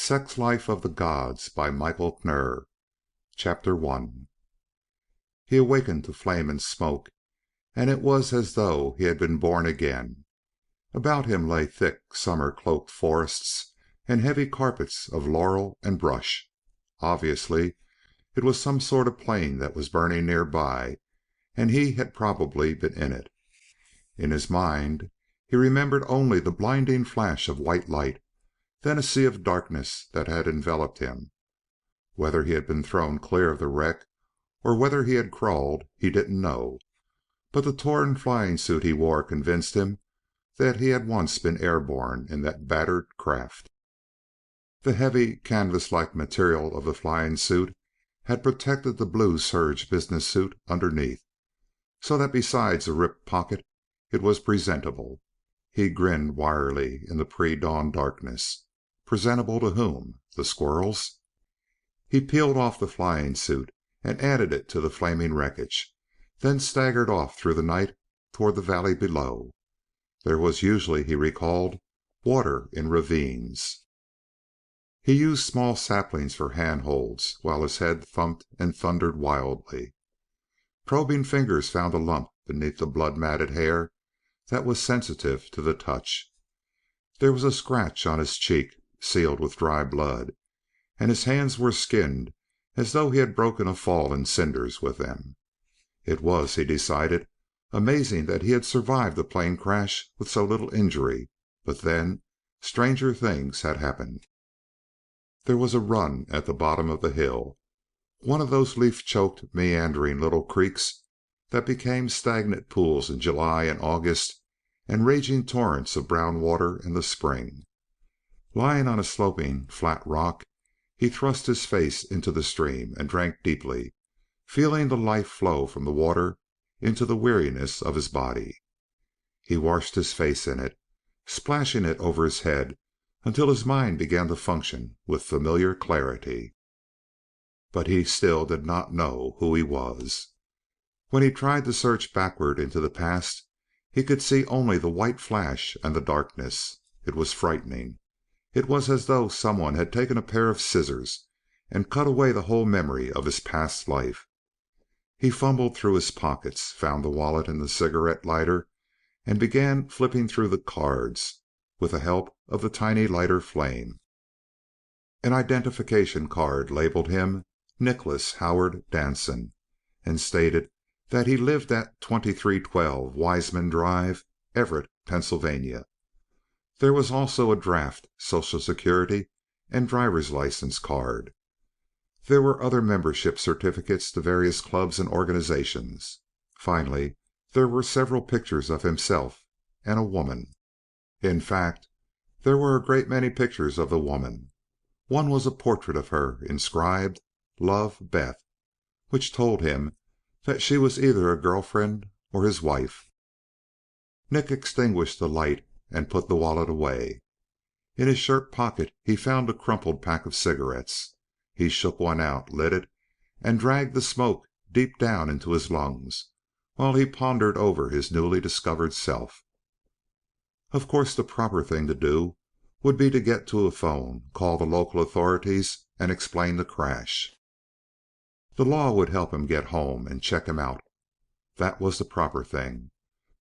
Sex Life of the Gods by Michael Knirr. Chapter 1. He awakened to flame and smoke, and it was as though he had been born again. About him lay thick, summer-cloaked forests and heavy carpets of laurel and brush. Obviously, it was some sort of plane that was burning nearby, and he had probably been in it. In his mind, he remembered only the blinding flash of white light, then a sea of darkness that had enveloped him. Whether he had been thrown clear of the wreck, or whether he had crawled, he didn't know. But the torn flying suit he wore convinced him that he had once been airborne in that battered craft. The heavy, canvas-like material of the flying suit had protected the blue serge business suit underneath, so that besides a ripped pocket, it was presentable. He grinned wryly in the pre-dawn darkness. Presentable to whom? The squirrels? He peeled off the flying suit and added it to the flaming wreckage, then staggered off through the night toward the valley below. There was usually, he recalled, water in ravines. He used small saplings for handholds while his head thumped and thundered wildly. Probing fingers found a lump beneath the blood-matted hair that was sensitive to the touch. There was a scratch on his cheek, sealed with dry blood, and his hands were skinned as though he had broken a fall in cinders with them. It was, he decided, amazing that he had survived a plane crash with so little injury, but then stranger things had happened. There was a run at the bottom of the hill, one of those leaf-choked, meandering little creeks that became stagnant pools in July and August and raging torrents of brown water in the spring. Lying on a sloping, flat rock, he thrust his face into the stream and drank deeply, feeling the life flow from the water into the weariness of his body. He washed his face in it, splashing it over his head until his mind began to function with familiar clarity. But he still did not know who he was. When he tried to search backward into the past, he could see only the white flash and the darkness. It was frightening. It was as though someone had taken a pair of scissors and cut away the whole memory of his past life. He fumbled through his pockets, found the wallet and the cigarette lighter, and began flipping through the cards with the help of the tiny lighter flame. An identification card labeled him Nicholas Howard Danson and stated that he lived at 2312 Wiseman Drive, Everett, Pennsylvania. There was also a draft, Social Security, and driver's license card. There were other membership certificates to various clubs and organizations. Finally, there were several pictures of himself and a woman. In fact, there were a great many pictures of the woman. One was a portrait of her, inscribed "Love, Beth," which told him that she was either a girlfriend or his wife. Nick extinguished the light and put the wallet away. In his shirt pocket he found a crumpled pack of cigarettes. He shook one out, lit it, and dragged the smoke deep down into his lungs while he pondered over his newly discovered self. Of course, the proper thing to do would be to get to a phone, call the local authorities, and explain the crash. The law would help him get home and check him out. That was the proper thing.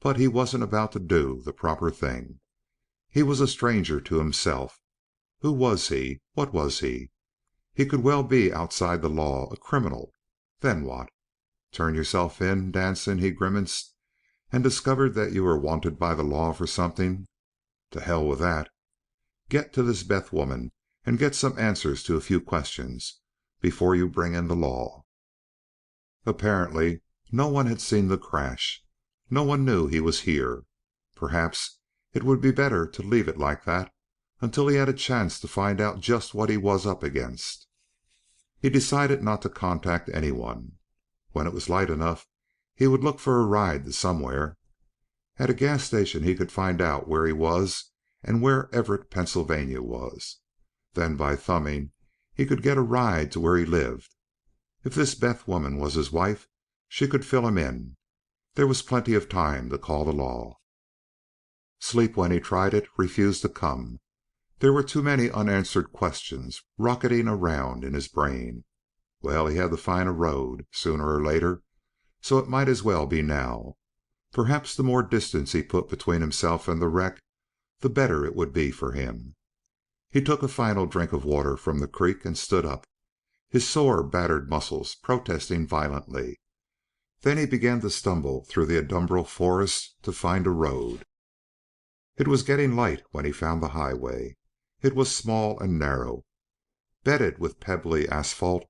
But he wasn't about to do the proper thing. He was a stranger to himself. Who was he? What was he? He could well be outside the law, a criminal. Then what? Turn yourself in, Danson, he grimaced, and discovered that you were wanted by the law for something? To hell with that. Get to this Beth woman and get some answers to a few questions before you bring in the law. Apparently, no one had seen the crash. No one knew he was here. Perhaps it would be better to leave it like that until he had a chance to find out just what he was up against. He decided not to contact anyone. When it was light enough, he would look for a ride to somewhere. At a gas station he could find out where he was and where Everett, Pennsylvania was. Then by thumbing he could get a ride to where he lived. If this Beth woman was his wife, she could fill him in. There was plenty of time to call the law. Sleep, when he tried it, refused to come. There were too many unanswered questions rocketing around in his brain. Well, he had to find a road, sooner or later, so it might as well be now. Perhaps the more distance he put between himself and the wreck, the better it would be for him. He took a final drink of water from the creek and stood up, his sore, battered muscles protesting violently. Then he began to stumble through the adumbral forest to find a road. It was getting light when he found the highway. It was small and narrow, bedded with pebbly asphalt,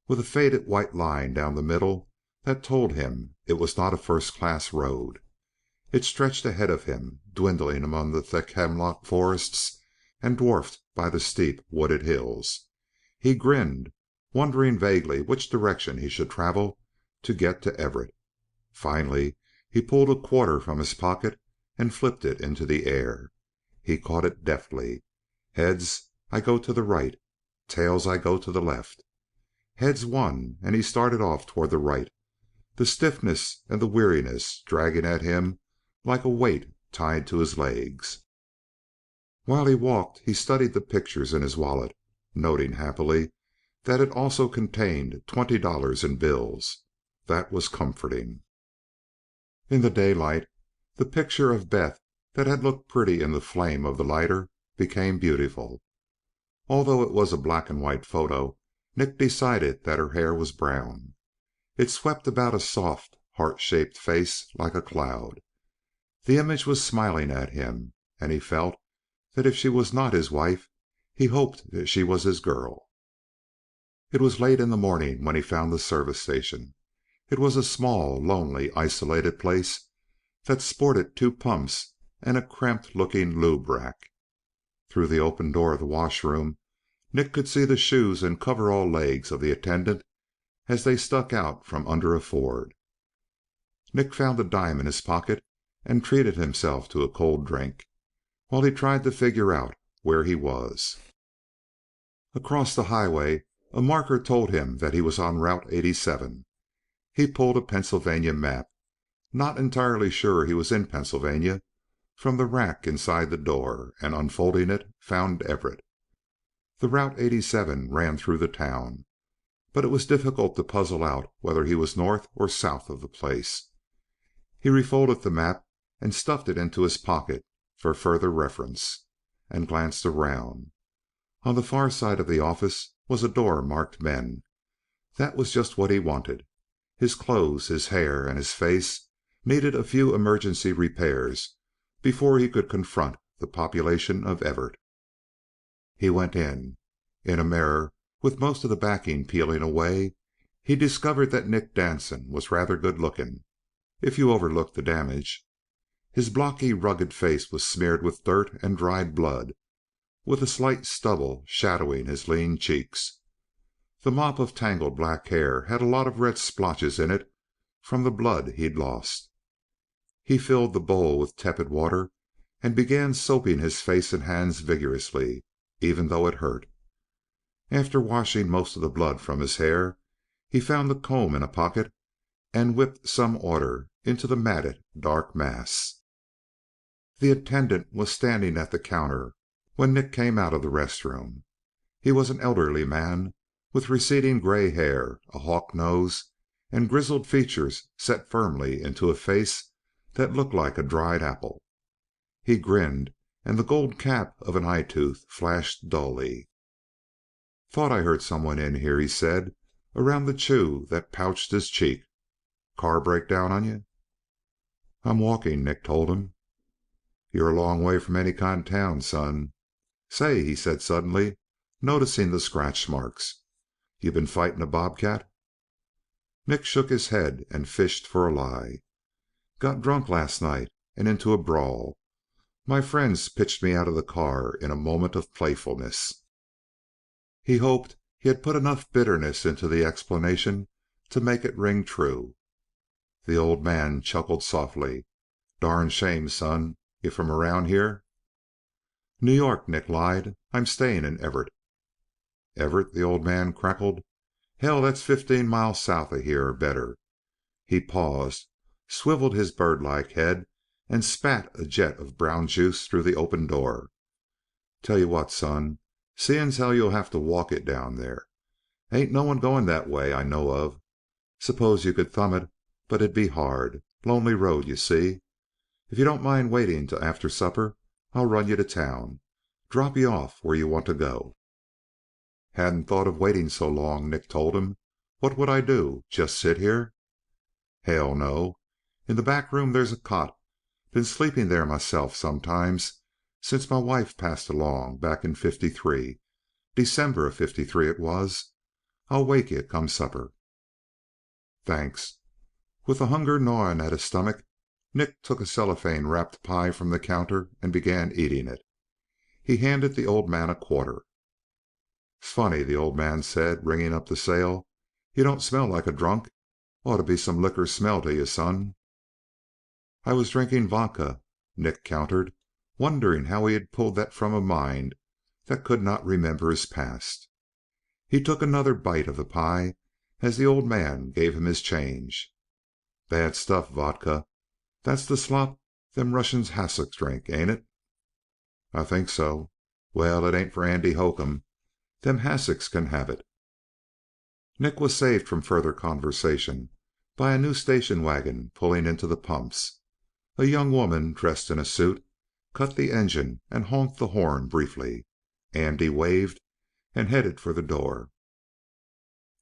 with a faded white line down the middle that told him it was not a first-class road. It stretched ahead of him, dwindling among the thick hemlock forests and dwarfed by the steep, wooded hills. He grinned, wondering vaguely which direction he should travel to get to Everett. Finally he pulled a quarter from his pocket and flipped it into the air. He caught it deftly. Heads, I go to the right. Tails, I go to the left. Heads won, and he started off toward the right, the stiffness and the weariness dragging at him like a weight tied to his legs. While he walked he studied the pictures in his wallet, noting happily that it also contained $20 in bills. That was comforting. In the daylight, the picture of Beth that had looked pretty in the flame of the lighter became beautiful. Although it was a black and white photo, Nick decided that her hair was brown. It swept about a soft, heart-shaped face like a cloud. The image was smiling at him, and he felt that if she was not his wife, he hoped that she was his girl. It was late in the morning when he found the service station. It was a small, lonely, isolated place that sported 2 pumps and a cramped-looking lube rack. Through the open door of the washroom, Nick could see the shoes and coverall legs of the attendant as they stuck out from under a Ford. Nick found a dime in his pocket and treated himself to a cold drink, while he tried to figure out where he was. Across the highway, a marker told him that he was on Route 87. He pulled a Pennsylvania map, not entirely sure he was in Pennsylvania, from the rack inside the door, and unfolding it, found Everett. The Route 87 ran through the town, but it was difficult to puzzle out whether he was north or south of the place. He refolded the map and stuffed it into his pocket for further reference, and glanced around. On the far side of the office was a door marked Men. That was just what he wanted. His clothes, his hair, and his face needed a few emergency repairs before he could confront the population of Everett. He went in. In a mirror, with most of the backing peeling away, he discovered that Nick Danson was rather good looking, if you overlooked the damage. His blocky, rugged face was smeared with dirt and dried blood, with a slight stubble shadowing his lean cheeks. The mop of tangled black hair had a lot of red splotches in it from the blood he'd lost. He filled the bowl with tepid water and began soaping his face and hands vigorously, even though it hurt. After washing most of the blood from his hair, he found the comb in a pocket and whipped some order into the matted, dark mass. The attendant was standing at the counter when Nick came out of the restroom. He was an elderly man with receding gray hair, a hawk nose, and grizzled features set firmly into a face that looked like a dried apple. He grinned, and the gold cap of an eye tooth flashed dully. "Thought I heard someone in here," he said, around the chew that pouched his cheek. "Car break down on you?" "I'm walking," Nick told him. "You're a long way from any kind of town, son. Say," he said suddenly, noticing the scratch marks, "you been fighting a bobcat?" Nick shook his head and fished for a lie. "Got drunk last night and into a brawl. My friends pitched me out of the car in a moment of playfulness." He hoped he had put enough bitterness into the explanation to make it ring true. The old man chuckled softly. "Darn shame, son. You from around here?" "New York," Nick lied. "I'm staying in Everett." "Everett?" the old man cackled. "Hell, that's 15 miles south of here or better." He paused, swiveled his birdlike head, and spat a jet of brown juice through the open door. Tell you what, son, seeing's how you'll have to walk it down there. Ain't no one going that way I know of. Suppose you could thumb it, but it'd be hard. Lonely road, you see. If you don't mind waiting till after supper, I'll run you to town. Drop you off where you want to go." "Hadn't thought of waiting so long," Nick told him. "What would I do? Just sit here?" "Hell, no. In the back room there's a cot. Been sleeping there myself sometimes since my wife passed along back in '53. December of '53 it was. I'll wake you come supper." "Thanks." With the hunger gnawing at his stomach, Nick took a cellophane wrapped pie from the counter and began eating it. He handed the old man a quarter. "'S funny," the old man said, ringing up the sale. "You don't smell like a drunk. Ought to be some liquor smell to you, son." "I was drinking vodka," Nick countered, wondering how he had pulled that from a mind that could not remember his past. He took another bite of the pie as the old man gave him his change. "Bad stuff, vodka. That's the slop them Russian hassocks drink, ain't it?" "I think so. Well, it ain't for Andy Hocum. Them hassocks can have it." Nick was saved from further conversation by a new station wagon pulling into the pumps. A young woman, dressed in a suit, cut the engine and honked the horn briefly. Andy waved and headed for the door.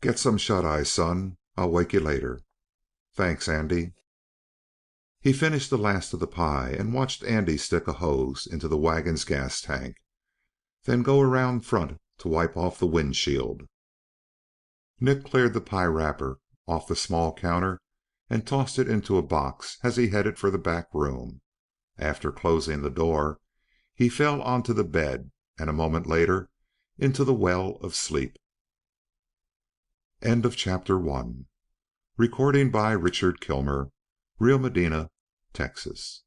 "Get some shut eye, son. I'll wake you later." "Thanks, Andy." He finished the last of the pie and watched Andy stick a hose into the wagon's gas tank, then go around front to wipe off the windshield. Nick cleared the pie wrapper off the small counter and tossed it into a box as he headed for the back room. After closing the door, he fell onto the bed and a moment later into the well of sleep. End of chapter 1. Recording by Richard Kilmer, Rio Medina, Texas.